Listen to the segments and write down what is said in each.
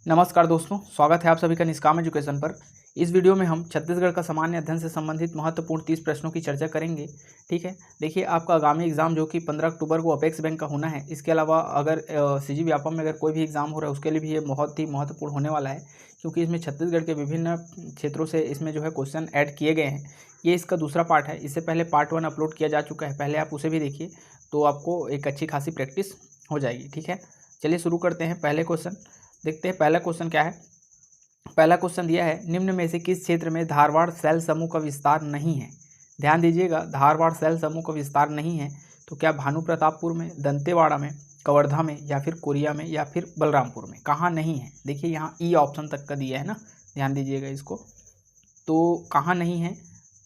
नमस्कार दोस्तों, स्वागत है आप सभी का निष्काम एजुकेशन पर। इस वीडियो में हम छत्तीसगढ़ का सामान्य अध्ययन से संबंधित महत्वपूर्ण 30 प्रश्नों की चर्चा करेंगे। ठीक है, देखिए आपका आगामी एग्जाम जो कि 15 अक्टूबर को अपेक्स बैंक का होना है, इसके अलावा अगर सीजी व्यापम में अगर कोई भी एग्जाम हो रहा है उसके लिए भी ये बहुत ही महत्वपूर्ण होने वाला है, क्योंकि इसमें छत्तीसगढ़ के विभिन्न क्षेत्रों से इसमें जो है क्वेश्चन ऐड किए गए हैं। ये इसका दूसरा पार्ट है। इससे पहले पार्ट 1 अपलोड किया जा चुका है, पहले आप उसे भी देखिए तो आपको एक अच्छी खासी प्रैक्टिस हो जाएगी। ठीक है, चलिए शुरू करते हैं। पहले क्वेश्चन देखते हैं। पहला क्वेश्चन क्या है। पहला क्वेश्चन दिया है, निम्न में से किस क्षेत्र में धारवाड़ सेल समूह का विस्तार नहीं है। ध्यान दीजिएगा, धारवाड़ सेल समूह का विस्तार नहीं है तो क्या भानु प्रतापपुर में, दंतेवाड़ा में, कवर्धा में, या फिर कोरिया में, या फिर बलरामपुर में। कहाँ नहीं है, देखिए यहाँ ई ऑप्शन तक का दिया है ना, ध्यान दीजिएगा इसको। तो कहाँ नहीं है,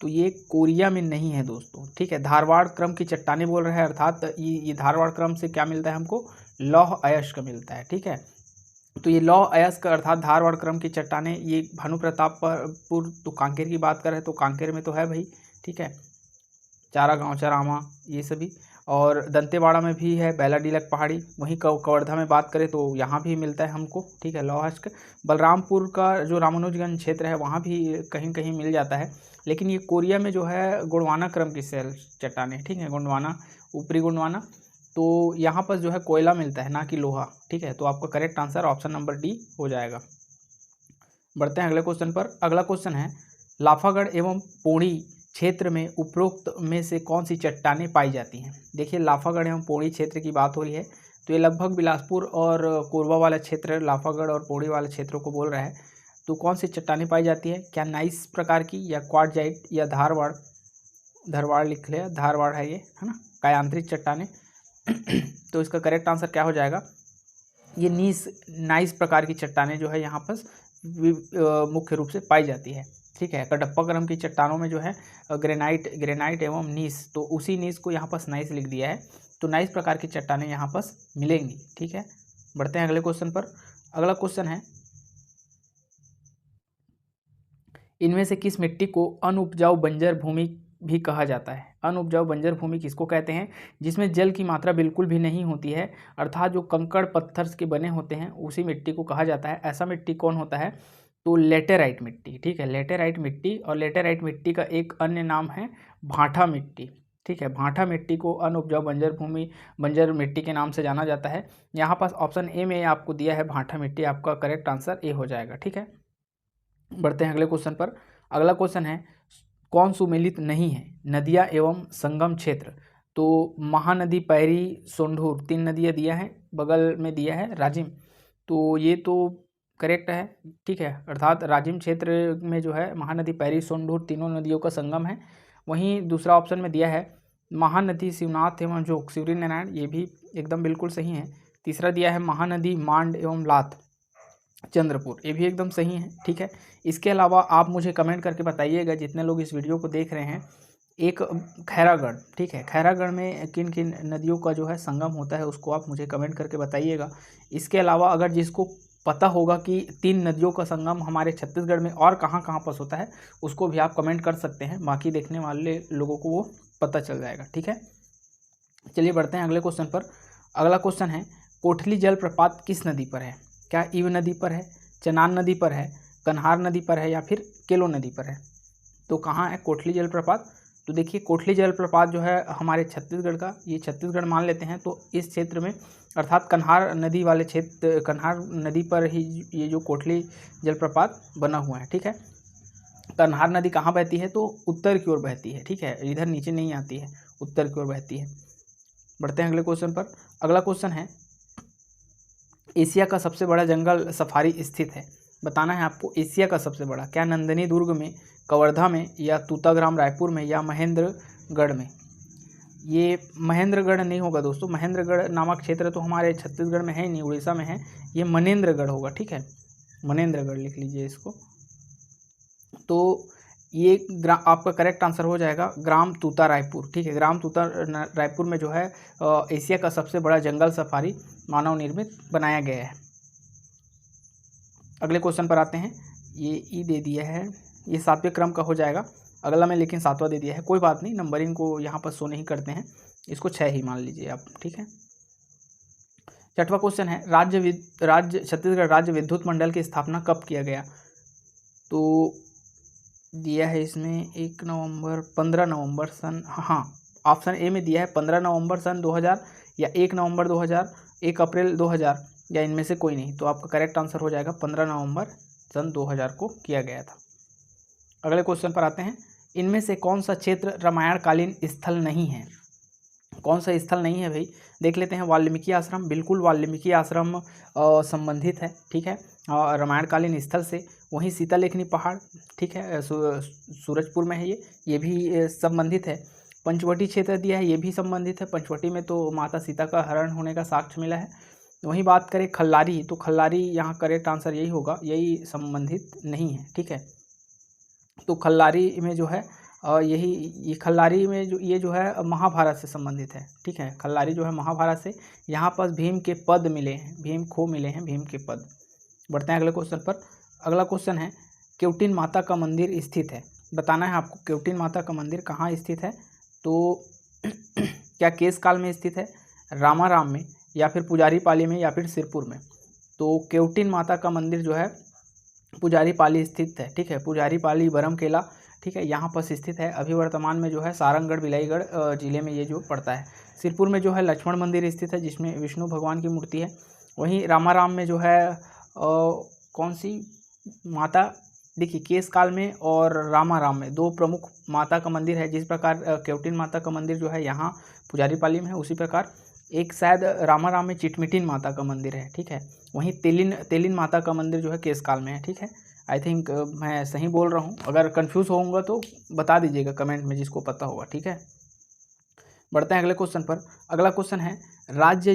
तो ये कोरिया में नहीं है दोस्तों। ठीक है, धारवाड़ क्रम की चट्टानें बोल रहे हैं, अर्थात ये धारवाड़ क्रम से क्या मिलता है हमको, लौह अयस्क मिलता है। ठीक है, तो ये लौह अयस्क अर्थात धारवाड़ क्रम की चट्टानें, ये भानु प्रतापपुर तो कांकेर की बात करें तो कांकेर में तो है भाई। ठीक है, चारा गाँव, चरामा, ये सभी। और दंतेवाड़ा में भी है बैलाडीलक पहाड़ी। वहीं कवर्धा में बात करें तो यहाँ भी मिलता है हमको। ठीक है, लौह अयस्क। बलरामपुर का जो रामानुजगंज क्षेत्र है वहाँ भी कहीं कहीं मिल जाता है, लेकिन ये कोरिया में जो है गोंडवाना क्रम की सेल चट्टानें। ठीक है, गोंडवाना, ऊपरी गोंडवाना, तो यहाँ पर जो है कोयला मिलता है, ना कि लोहा। ठीक है, तो आपका correct answer option number D हो जाएगा। बढ़ते हैं अगले क्वेश्चन पर। अगला क्वेश्चन है, लाफागढ़ एवं पोड़ी क्षेत्र में उपरोक्त में से कौन सी चट्टानें पाई जाती हैं। देखिए लाफागढ़ एवं पोड़ी क्षेत्र की बात हो रही है, तो ये लगभग बिलासपुर और कोरबा वाला क्षेत्र, लाफागढ़ और पोड़ी वाले क्षेत्रों को बोल रहा है। तो कौन सी चट्टानें पाई जाती है, क्या नाइस प्रकार की, या क्वार्टजाइट, या धारवाड़, धारवाड़ लिख लिया, धारवाड़ है ये, है ना, कायांतरित चट्टानें। तो इसका करेक्ट आंसर क्या हो जाएगा, ये नाइस प्रकार की चट्टानें जो है यहाँ पर मुख्य रूप से पाई जाती है। ठीक है, कडप्पा क्रम की चट्टानों में जो है ग्रेनाइट एवं नीस, तो उसी नीस को यहाँ पर नाइस लिख दिया है। तो नाइस प्रकार की चट्टानें यहाँ पर मिलेंगी। ठीक है, बढ़ते हैं अगले क्वेश्चन पर। अगला क्वेश्चन है, इनमें से किस मिट्टी को अनउपजाऊ बंजर भूमि भी कहा जाता है। अनउपजाऊ बंजर भूमि किसको कहते हैं, जिसमें जल की मात्रा बिल्कुल भी नहीं होती है, अर्थात जो कंकड़ पत्थर के बने होते हैं उसी मिट्टी को कहा जाता है। ऐसा मिट्टी कौन होता है, तो लेटेराइट मिट्टी। ठीक है, लेटेराइट मिट्टी। और लेटेराइट मिट्टी का एक अन्य नाम है भाठा मिट्टी। ठीक है, भाठा मिट्टी को अनउपजाऊ बंजर मिट्टी के नाम से जाना जाता है। यहाँ पास ऑप्शन ए में आपको दिया है भाठा मिट्टी, आपका करेक्ट आंसर ए हो जाएगा। ठीक है, बढ़ते हैं अगले क्वेश्चन पर। अगला क्वेश्चन है, कौन सुमेलित नहीं है, नदियाँ एवं संगम क्षेत्र। तो महानदी, पैरी, सोंढूर, 3 नदियाँ दिया है, बगल में दिया है राजिम, तो ये तो करेक्ट है। ठीक है, अर्थात राजिम क्षेत्र में जो है महानदी, पैरी, सोंढूर तीनों नदियों का संगम है। वहीं दूसरा ऑप्शन में दिया है महानदी, शिवनाथ एवं जोग, शिवरी नारायण, ये भी एकदम बिल्कुल सही है। तीसरा दिया है महानदी, मांड एवं लात, चंद्रपुर, ये भी एकदम सही है। ठीक है, इसके अलावा आप मुझे कमेंट करके बताइएगा, जितने लोग इस वीडियो को देख रहे हैं, एक खैरागढ़, ठीक है, खैरागढ़ में किन किन नदियों का जो है संगम होता है उसको आप मुझे कमेंट करके बताइएगा। इसके अलावा अगर जिसको पता होगा कि 3 नदियों का संगम हमारे छत्तीसगढ़ में और कहाँ कहाँ पर होता है, उसको भी आप कमेंट कर सकते हैं, बाकी देखने वाले लोगों को वो पता चल जाएगा। ठीक है, चलिए बढ़ते हैं अगले क्वेश्चन पर। अगला क्वेश्चन है, कोठली जलप्रपात किस नदी पर है। क्या ईव नदी पर है, चनान नदी पर है, कन्हार नदी पर है, या फिर केलो नदी पर है। तो कहाँ है कोठली जलप्रपात, तो देखिए कोठली जलप्रपात जो है हमारे छत्तीसगढ़ का, ये छत्तीसगढ़ मान लेते हैं, तो इस क्षेत्र में अर्थात कन्हार नदी वाले क्षेत्र, कन्हार नदी पर ही ये जो कोठली जलप्रपात बना हुआ है। ठीक है, कन्हार नदी कहाँ बहती है, तो उत्तर की ओर बहती है। ठीक है, इधर नीचे नहीं आती है, उत्तर की ओर बहती है। बढ़ते हैं अगले क्वेश्चन पर। अगला क्वेश्चन है, एशिया का सबसे बड़ा जंगल सफारी स्थित है। बताना है आपको एशिया का सबसे बड़ा, क्या नंदनी दुर्ग में, कवर्धा में, या तूताग्राम रायपुर में, या महेंद्रगढ़ में। ये महेंद्रगढ़ नहीं होगा दोस्तों, महेंद्रगढ़ नामक क्षेत्र तो हमारे छत्तीसगढ़ में है नहीं, उड़ीसा में है, ये मनेंद्रगढ़ होगा। ठीक है, मनेंद्रगढ़ लिख लीजिए इसको। तो ये आपका करेक्ट आंसर हो जाएगा ग्राम तूता रायपुर। ठीक है, ग्राम तूता रायपुर में जो है एशिया का सबसे बड़ा जंगल सफारी मानव निर्मित बनाया गया है। अगले क्वेश्चन पर आते हैं, ये ई दे दिया है, ये 7वें क्रम का हो जाएगा अगला में, लेकिन 7वां दे दिया है, कोई बात नहीं, नंबरिंग को यहाँ पर शो नहीं करते हैं, इसको 6 ही मान लीजिए आप। ठीक है, छठवां क्वेश्चन है छत्तीसगढ़ राज्य विद्युत मंडल की स्थापना कब किया गया? तो दिया है इसमें 15 नवंबर सन, हाँ ऑप्शन ए में दिया है 15 नवंबर सन 2000 या 1 नवंबर 2000, 1 अप्रैल 2000 या इनमें से कोई नहीं। तो आपका करेक्ट आंसर हो जाएगा 15 नवंबर सन 2000 को किया गया था। अगले क्वेश्चन पर आते हैं, इनमें से कौन सा क्षेत्र रामायणकालीन स्थल नहीं है? कौन सा स्थल नहीं है भाई? देख लेते हैं। वाल्मीकि आश्रम, बिल्कुल वाल्मीकि आश्रम संबंधित है, ठीक है, रामायणकालीन स्थल से। वहीं सीतालेखनी पहाड़, ठीक है, सूरजपुर में है, ये भी संबंधित है। पंचवटी क्षेत्र दिया है, ये भी संबंधित है। पंचवटी में तो माता सीता का हरण होने का साक्ष्य मिला है। वहीं बात करें खल्लारी, तो खल्लारी यहाँ करेक्ट आंसर यही होगा, यही संबंधित नहीं है, ठीक है। तो खल्लारी में जो है ये खल्लारी में ये जो है महाभारत से संबंधित है, ठीक है। खल्लारी जो है महाभारत से, यहाँ पर भीम के पद मिले हैं, भीम खो मिले हैं, भीम के पद। बढ़ते हैं अगले क्वेश्चन पर। अगला क्वेश्चन है, केवटिन माता का मंदिर स्थित है, बताना है आपको केवटिन माता का मंदिर कहाँ स्थित है। तो क्या केश काल में स्थित है, रामाराम में, या फिर पुजारी पाली में, या फिर सिरपुर में? तो केवटिन माता का मंदिर जो है पुजारी पाली स्थित है, ठीक है, पुजारी पाली बरमकेला, ठीक है, यहाँ पर स्थित है। अभी वर्तमान में जो है सारंगगढ़ बिलाईगढ़ जिले में ये जो पड़ता है। सिरपुर में जो है लक्ष्मण मंदिर स्थित है, जिसमें विष्णु भगवान की मूर्ति है। वहीं रामाराम में जो है कौन सी माता, देखिए केश काल में और रामाराम में दो प्रमुख माता का मंदिर है। जिस प्रकार केवटिन माता का मंदिर जो है यहाँ पुजारी पाली में है, उसी प्रकार एक शायद रामाराम में चिटमिटिन माता का मंदिर है, ठीक है। वहीं तेलिन माता का मंदिर जो है केश काल में है, ठीक है। आई थिंक मैं सही बोल रहा हूँ, अगर कंफ्यूज होऊंगा तो बता दीजिएगा कमेंट में जिसको पता होगा, ठीक है। बढ़ते हैं अगले क्वेश्चन पर। अगला क्वेश्चन है, राज्य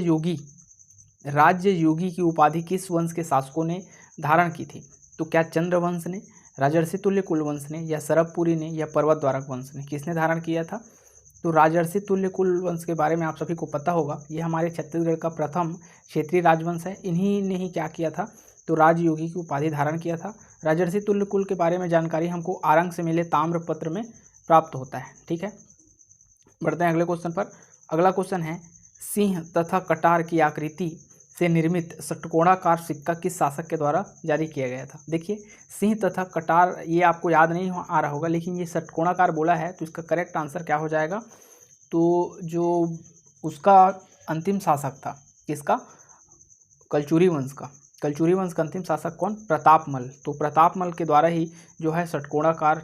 योगी की उपाधि किस वंश के शासकों ने धारण की थी? तो क्या चंद्रवंश ने, राजर्षि तुल्य कुलवंश ने, या सरबपुरी ने, या पर्वतद्वारक वंश ने? किसने धारण किया था? तो राजर्षि तुल्य कुलवंश के बारे में आप सभी को पता होगा, ये हमारे छत्तीसगढ़ का प्रथम क्षेत्रीय राजवंश है। इन्हीं ने ही क्या किया था, तो राजयोगी की उपाधि धारण किया था। राजर्षि तुल्य कुल के बारे में जानकारी हमको आरंग से मिले ताम्रपत्र में प्राप्त होता है, ठीक है। बढ़ते हैं अगले क्वेश्चन पर। अगला क्वेश्चन है, सिंह तथा कटार की आकृति से निर्मित षटकोणाकार सिक्का किस शासक के द्वारा जारी किया गया था? देखिए सिंह तथा कटार ये आपको याद नहीं आ रहा होगा, लेकिन ये षटकोणाकार बोला है, तो इसका करेक्ट आंसर क्या हो जाएगा? तो जो उसका अंतिम शासक था, किसका? कलचुरी वंश का। कलचुरी वंश का अंतिम शासक कौन? प्रतापमल। तो प्रतापमल के द्वारा ही जो है षटकोणाकार,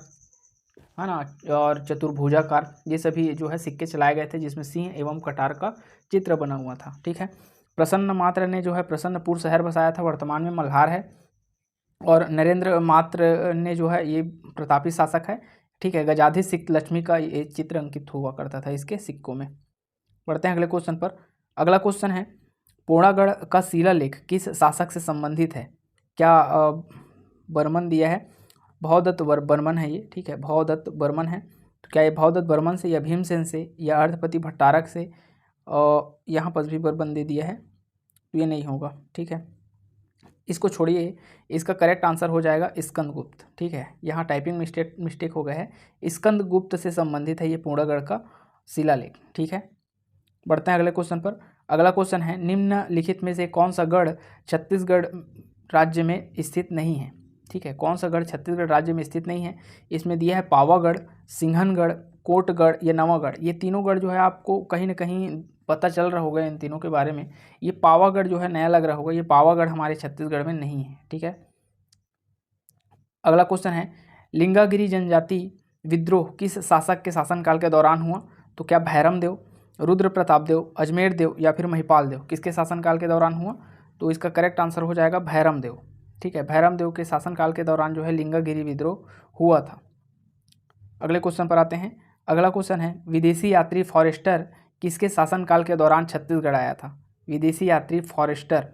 है ना, और चतुर्भुजाकार, ये सभी जो है सिक्के चलाए गए थे, जिसमें सिंह एवं कटार का चित्र बना हुआ था, ठीक है। प्रसन्न मात्र ने जो है प्रसन्नपुर शहर बसाया था, वर्तमान में मल्हार है। और नरेंद्र मात्र ने जो है ये प्रतापी शासक है, ठीक है। गजाधि सिक्त लक्ष्मी का ये चित्र अंकित हुआ करता था इसके सिक्कों में। बढ़ते हैं अगले क्वेश्चन पर। अगला क्वेश्चन है, पोड़ागढ़ का शिलालेख किस शासक से संबंधित है? क्या बर्मन दिया है, भवदत्त बर्मन है ये, ठीक है, भवदत्त बर्मन है। तो क्या ये भवदत्त बर्मन से, या भीमसेन से, या अर्धपति भट्टारक से, और यहाँ पर भी बर्मन दे दिया है, तो ये नहीं होगा, ठीक है। इसको छोड़िए, इसका करेक्ट आंसर हो जाएगा स्कंदगुप्त, ठीक है। यहाँ टाइपिंग मिस्टेक हो गया है। स्कंदगुप्त से संबंधित है ये पोड़ागढ़ का शिलालेख, ठीक है। बढ़ते हैं अगले क्वेश्चन पर। अगला क्वेश्चन है, निम्नलिखित में से कौन सा गढ़ छत्तीसगढ़ राज्य में स्थित नहीं है? ठीक है, कौन सा गढ़ छत्तीसगढ़ राज्य में स्थित नहीं है? इसमें दिया है पावागढ़, सिंघनगढ़, कोटगढ़, या नवागढ़। ये तीनों गढ़ जो है आपको कहीं ना कहीं पता चल रहा होगा इन तीनों के बारे में। ये पावागढ़ जो है नया लग रहा होगा, ये पावागढ़ हमारे छत्तीसगढ़ में नहीं है, ठीक है। अगला क्वेश्चन है, लिंगागिरी जनजाति विद्रोह किस शासक के शासनकाल के दौरान हुआ? तो क्या भैरम देव, रुद्र प्रताप देव, अजमेर देव, या फिर महिपाल देव, किसके शासनकाल के दौरान हुआ? तो इसका करेक्ट आंसर हो जाएगा भैरम देव, ठीक है। भैरम देव के शासनकाल के दौरान जो है लिंगागिरी विद्रोह हुआ था। अगले क्वेश्चन पर आते हैं। अगला क्वेश्चन है, विदेशी यात्री फॉरेस्टर किसके शासनकाल के दौरान छत्तीसगढ़ आया था? विदेशी यात्री फॉरेस्टर,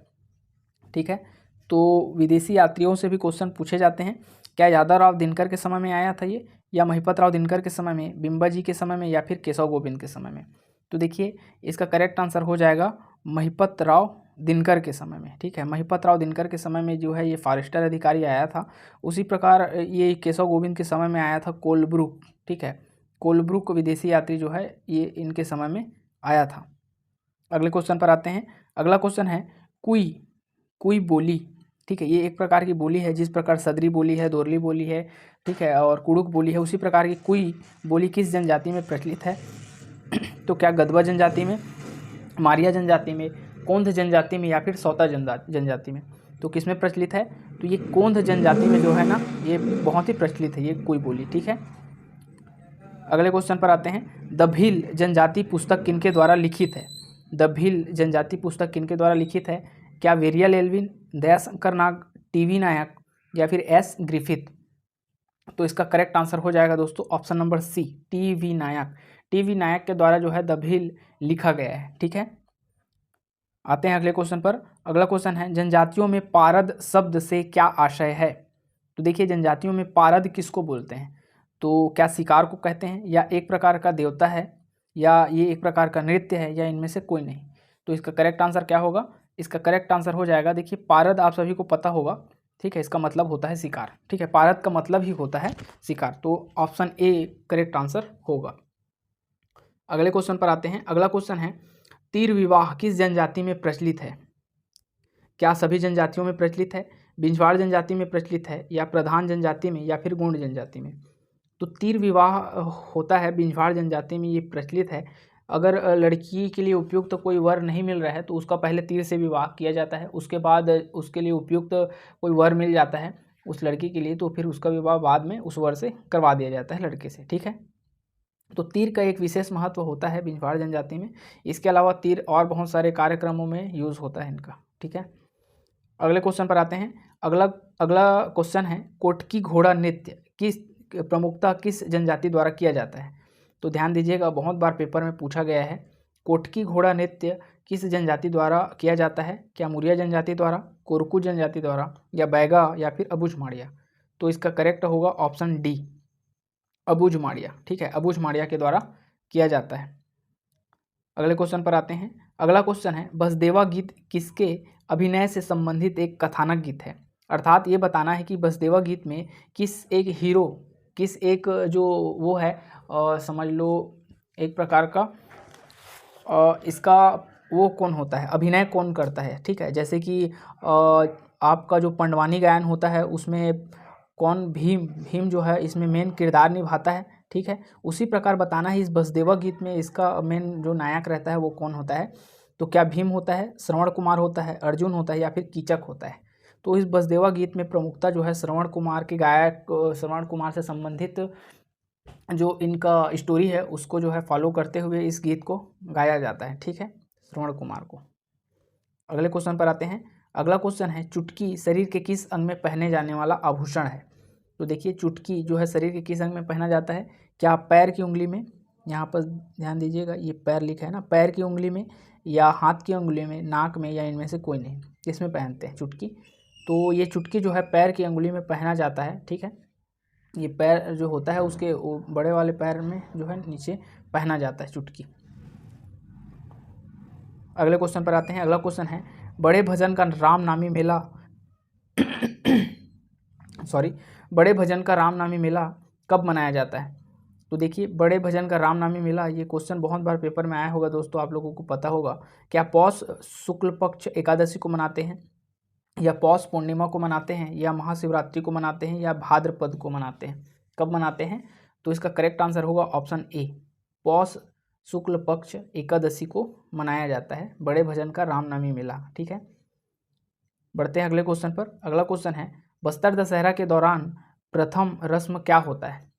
ठीक है। तो विदेशी यात्रियों से भी क्वेश्चन पूछे जाते हैं। क्या यादवराव दिनकर के समय में आया था ये, या महिपत राव दिनकर के समय में, बिंबाजी के समय में, या फिर केशव गोविंद के समय में? तो देखिए इसका करेक्ट आंसर हो जाएगा महिपत राव दिनकर के समय में, ठीक है। महिपत राव दिनकर के समय में जो है ये फॉरेस्टर अधिकारी आया था। उसी प्रकार ये केशव गोविंद के समय में आया था कोलब्रुक, ठीक है। कोलब्रुक विदेशी यात्री जो है ये इनके समय में आया था। अगले क्वेश्चन पर आते हैं। अगला क्वेश्चन है कुई, कुई बोली, ठीक है, ये एक प्रकार की बोली है। जिस प्रकार सदरी बोली है, दोरली बोली है, ठीक है, और कुड़ुक बोली है, उसी प्रकार की कुई बोली किस जनजाति में प्रचलित है? तो क्या गदवा जनजाति में, मारिया जनजाति में, कोंध जनजाति में, या फिर सौता जनजाति में? तो किस में प्रचलित है? तो ये कोंध जनजाति में जो है ना, ये बहुत ही प्रचलित है ये कुई बोली, ठीक है। अगले क्वेश्चन पर आते हैं, द भील जनजाति पुस्तक किनके द्वारा लिखित है? द भील जनजाति पुस्तक किनके द्वारा लिखित है? क्या वेरियल एल्विन, दयाशंकर नाग, टीवी नायक, या फिर एस ग्रिफिथ? तो इसका करेक्ट आंसर हो जाएगा दोस्तों ऑप्शन नंबर सी, टीवी नायक। टीवी नायक के द्वारा जो है द भील लिखा गया है, ठीक है। आते हैं अगले क्वेश्चन पर। अगला क्वेश्चन है, जनजातियों में पारद शब्द से क्या आशय है? तो देखिए, जनजातियों में पारद किसको बोलते हैं? तो क्या शिकार को कहते हैं, या एक प्रकार का देवता है, या ये एक प्रकार का नृत्य है, या इनमें से कोई नहीं? तो इसका करेक्ट आंसर क्या होगा? इसका करेक्ट आंसर हो जाएगा, देखिए पारद आप सभी को पता होगा, ठीक है, इसका मतलब होता है शिकार, ठीक है, पारद का मतलब ही होता है शिकार। तो ऑप्शन ए करेक्ट आंसर होगा। अगले क्वेश्चन पर आते हैं। अगला क्वेश्चन है, तीर विवाह किस जनजाति में प्रचलित है? क्या सभी जनजातियों में प्रचलित है, बिंजवाड़ जनजाति में प्रचलित है, या प्रधान जनजाति में, या फिर गोंड जनजाति में? तो तीर विवाह होता है बिंजवाड़ जनजाति में, ये प्रचलित है। अगर लड़की के लिए उपयुक्त तो कोई वर नहीं मिल रहा है तो उसका पहले तीर से विवाह किया जाता है, उसके बाद उसके लिए उपयुक्त कोई वर मिल जाता है उस लड़की के लिए, तो फिर उसका विवाह बाद में उस वर से करवा दिया जाता है लड़के से, ठीक है। तो तीर का एक विशेष महत्व होता है बिंजवाड़ जनजाति में। इसके अलावा तीर और बहुत सारे कार्यक्रमों में यूज़ होता है इनका, ठीक है। अगले क्वेश्चन पर आते हैं। अगला क्वेश्चन है, कोटकी घोड़ा नृत्य किस प्रमुखता किस जनजाति द्वारा किया जाता है? तो ध्यान दीजिएगा, बहुत बार पेपर में पूछा गया है, कोटकी घोड़ा नृत्य किस जनजाति द्वारा किया जाता है? क्या मुरिया जनजाति द्वारा, कोरकू जनजाति द्वारा, या बैगा, या फिर अबुझ माड़िया? तो इसका करेक्ट होगा ऑप्शन डी, अबुझ माड़िया, ठीक है, अबुझ माड़िया के द्वारा किया जाता है। अगले क्वेश्चन पर आते हैं। अगला क्वेश्चन है, बसदेवा गीत किसके अभिनय से संबंधित एक कथानक गीत है? अर्थात ये बताना है कि बसदेवा गीत में किस एक हीरो, किस एक जो वो है समझ लो एक प्रकार का इसका वो कौन होता है, अभिनय कौन करता है, ठीक है। जैसे कि आपका जो पंडवानी गायन होता है उसमें कौन, भीम जो है इसमें मेन किरदार निभाता है, ठीक है। उसी प्रकार बताना है इस बसदेवा गीत में इसका मेन जो नायक रहता है वो कौन होता है? तो क्या भीम होता है, श्रवण कुमार होता है, अर्जुन होता है, या फिर कीचक होता है? तो इस बसदेवा गीत में प्रमुखता जो है श्रवण कुमार के गायक, श्रवण कुमार से संबंधित जो इनका स्टोरी है उसको जो है फॉलो करते हुए इस गीत को गाया जाता है, ठीक है, श्रवण कुमार को। अगले क्वेश्चन पर आते हैं। अगला क्वेश्चन है, चुटकी शरीर के किस अंग में पहने जाने वाला आभूषण है? तो देखिए, चुटकी जो है शरीर के किस अंग में पहना जाता है? क्या पैर की उंगली में, यहाँ पर ध्यान दीजिएगा ये पैर लिखा है ना, पैर की उंगली में, या हाथ की उंगली में, नाक में, या इनमें से कोई नहीं? किसमें पहनते हैं चुटकी? तो ये चुटकी जो है पैर की उंगली में पहना जाता है, ठीक है। ये पैर जो होता है उसके बड़े वाले पैर में जो है नीचे पहना जाता है चुटकी। अगले क्वेश्चन पर आते हैं। अगला क्वेश्चन है, बड़े भजन का रामनामी मेला बड़े भजन का रामनामी मेला कब मनाया जाता है? तो देखिए, बड़े भजन का रामनामी मेला, ये क्वेश्चन बहुत बार पेपर में आया होगा दोस्तों, आप लोगों को पता होगा। क्या पौष शुक्ल पक्ष एकादशी को मनाते हैं, या पौष पूर्णिमा को मनाते हैं, या महाशिवरात्रि को मनाते हैं, या भाद्रपद को मनाते हैं? कब मनाते हैं? तो इसका करेक्ट आंसर होगा ऑप्शन ए, पौष शुक्ल पक्ष एकादशी को मनाया जाता है बड़े भजन का रामनामी मेला, ठीक है। बढ़ते हैं अगले क्वेश्चन पर। अगला क्वेश्चन है, बस्तर दशहरा के दौरान प्रथम रस्म क्या होता है?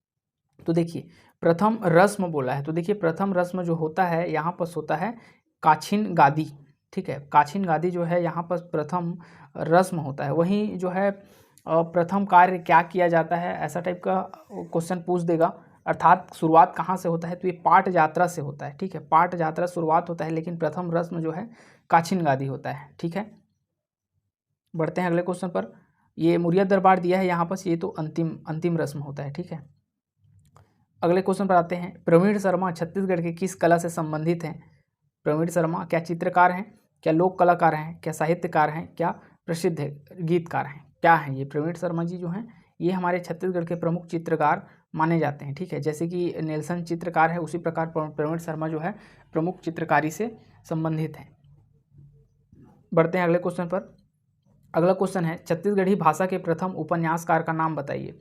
तो देखिए, प्रथम रस्म बोला है, तो देखिए प्रथम रस्म जो होता है यहाँ पर होता है काछिन गादी, ठीक है। काछिन गादी जो है यहाँ पर प्रथम रस्म होता है। वहीं जो है प्रथम कार्य क्या किया जाता है, ऐसा टाइप का क्वेश्चन पूछ देगा। अर्थात शुरुआत कहाँ से होता है? तो ये पाट यात्रा से होता है, ठीक है, पाट यात्रा शुरुआत होता है, लेकिन प्रथम रस्म जो है काछिन गादी होता है, ठीक है। बढ़ते हैं अगले क्वेश्चन पर। ये मुरिया दरबार दिया है यहाँ पर, ये तो अंतिम रस्म होता है, ठीक है। अगले क्वेश्चन पर आते हैं। प्रवीण शर्मा छत्तीसगढ़ के किस कला से संबंधित हैं? प्रवीण शर्मा क्या चित्रकार हैं, क्या लोक कलाकार हैं, क्या साहित्यकार हैं, क्या प्रसिद्ध गीतकार हैं? क्या हैं ये प्रवीण शर्मा जी जो हैं, ये हमारे छत्तीसगढ़ के प्रमुख चित्रकार माने जाते हैं, ठीक है। जैसे कि नेल्सन चित्रकार है, उसी प्रकार प्रवीण शर्मा जो है प्रमुख चित्रकारी से संबंधित हैं। बढ़ते हैं अगले क्वेश्चन पर। अगला क्वेश्चन है छत्तीसगढ़ी भाषा के प्रथम उपन्यासकार का नाम बताइए।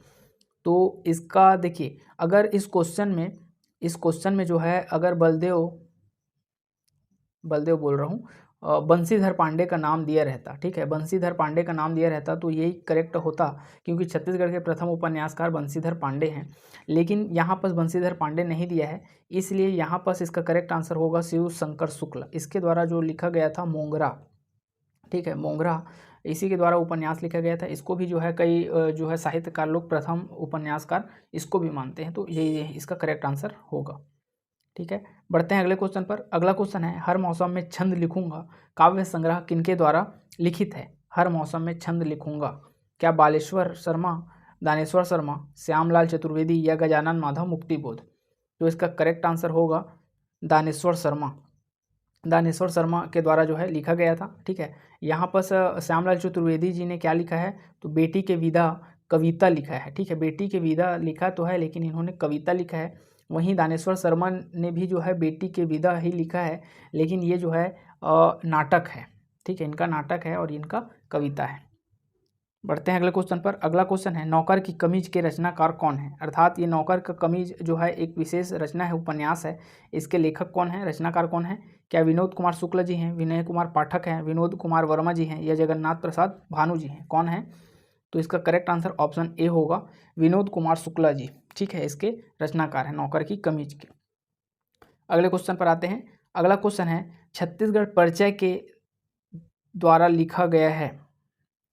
तो इसका देखिए, अगर इस क्वेश्चन में जो है अगर बलदेव बोल रहा हूँ, बंशीधर पांडे का नाम दिया रहता, ठीक है, बंशीधर पांडे का नाम दिया रहता तो यही करेक्ट होता, क्योंकि छत्तीसगढ़ के प्रथम उपन्यासकार बंशीधर पांडे हैं। लेकिन यहाँ पर बंशीधर पांडे नहीं दिया है, इसलिए यहाँ पर इसका करेक्ट आंसर होगा शिव शंकर शुक्ल। इसके द्वारा जो लिखा गया था मोंगरा, ठीक है, मोंगरा, इसी के द्वारा उपन्यास लिखा गया था। इसको भी जो है कई जो है साहित्यकार लोग प्रथम उपन्यासकार इसको भी मानते हैं, तो ये इसका करेक्ट आंसर होगा। ठीक है, बढ़ते हैं अगले क्वेश्चन पर। अगला क्वेश्चन है हर मौसम में छंद लिखूंगा काव्य संग्रह किनके द्वारा लिखित है। हर मौसम में छंद लिखूंगा, क्या बालेश्वर शर्मा, दानेश्वर शर्मा, श्यामलाल चतुर्वेदी या गजानन माधव मुक्तिबोध। तो इसका करेक्ट आंसर होगा दानेश्वर शर्मा। दानेश्वर शर्मा के द्वारा जो है लिखा गया था। ठीक है, यहाँ पर श्यामलाल चतुर्वेदी जी ने क्या लिखा है, तो बेटी के विदा कविता लिखा है। ठीक है, बेटी के विदा लिखा तो है, लेकिन इन्होंने कविता लिखा है। वहीं दानेश्वर शर्मा ने भी जो है बेटी के विदा ही लिखा है, लेकिन ये जो है नाटक है। ठीक है, इनका नाटक है और इनका कविता है। बढ़ते हैं अगले क्वेश्चन पर। अगला क्वेश्चन है नौकर की कमीज के रचनाकार कौन है। अर्थात ये नौकर का कमीज जो है एक विशेष रचना है, उपन्यास है। इसके लेखक कौन है, रचनाकार कौन है। क्या विनोद कुमार शुक्ल जी हैं, विनय कुमार पाठक हैं, विनोद कुमार वर्मा जी हैं या जगन्नाथ प्रसाद भानु जी हैं, कौन है। तो इसका करेक्ट आंसर ऑप्शन ए होगा, विनोद कुमार शुक्ला जी। ठीक है, इसके रचनाकार हैं नौकर की कमीज के। अगले क्वेश्चन पर आते हैं। अगला क्वेश्चन है छत्तीसगढ़ परिचय के द्वारा लिखा गया है।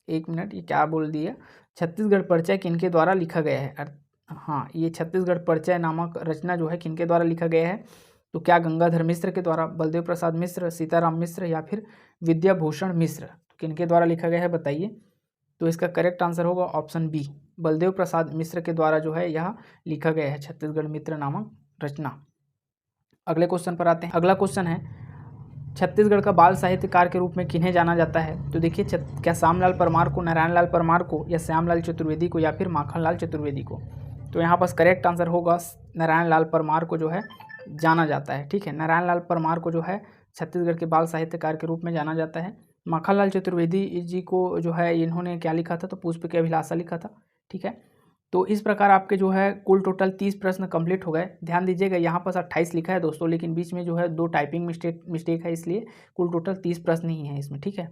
एक मिनट, ये क्या बोल दिया, छत्तीसगढ़ परिचय किनके द्वारा लिखा गया है। हाँ, ये छत्तीसगढ़ परिचय नामक रचना जो है किनके द्वारा लिखा गया है। तो क्या गंगाधर मिश्र के द्वारा, बलदेव प्रसाद मिश्र, सीताराम मिश्र या फिर विद्याभूषण मिश्र। तो किनके द्वारा लिखा गया है बताइए। तो इसका करेक्ट आंसर होगा ऑप्शन बी, बलदेव प्रसाद मिश्र के द्वारा जो है यह लिखा गया है छत्तीसगढ़ मित्र नामक रचना। अगले क्वेश्चन पर आते हैं। अगला क्वेश्चन है छत्तीसगढ़ का बाल साहित्यकार के रूप में किन्हें जाना जाता है। तो देखिए, क्या श्यामलाल परमार को, नारायण लाल परमार को या श्यामलाल चतुर्वेदी को या फिर माखनलाल चतुर्वेदी को। तो यहाँ पर करेक्ट आंसर होगा नारायण लाल परमार को जो है जाना जाता है। ठीक है, नारायण लाल परमार को जो है छत्तीसगढ़ के बाल साहित्यकार के रूप में जाना जाता है। माखनलाल चतुर्वेदी जी को जो है इन्होंने क्या लिखा था, तो पुष्प की अभिलाषा लिखा था। ठीक है, तो इस प्रकार आपके जो है कुल टोटल 30 प्रश्न कंप्लीट हो गए। ध्यान दीजिएगा, यहाँ पर 28 लिखा है दोस्तों, लेकिन बीच में जो है 2 टाइपिंग मिस्टेक है, इसलिए कुल टोटल 30 प्रश्न ही है इसमें। ठीक है,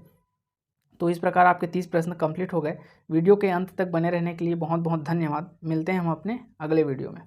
तो इस प्रकार आपके 30 प्रश्न कंप्लीट हो गए। वीडियो के अंत तक बने रहने के लिए बहुत बहुत धन्यवाद। मिलते हैं हम अपने अगले वीडियो में।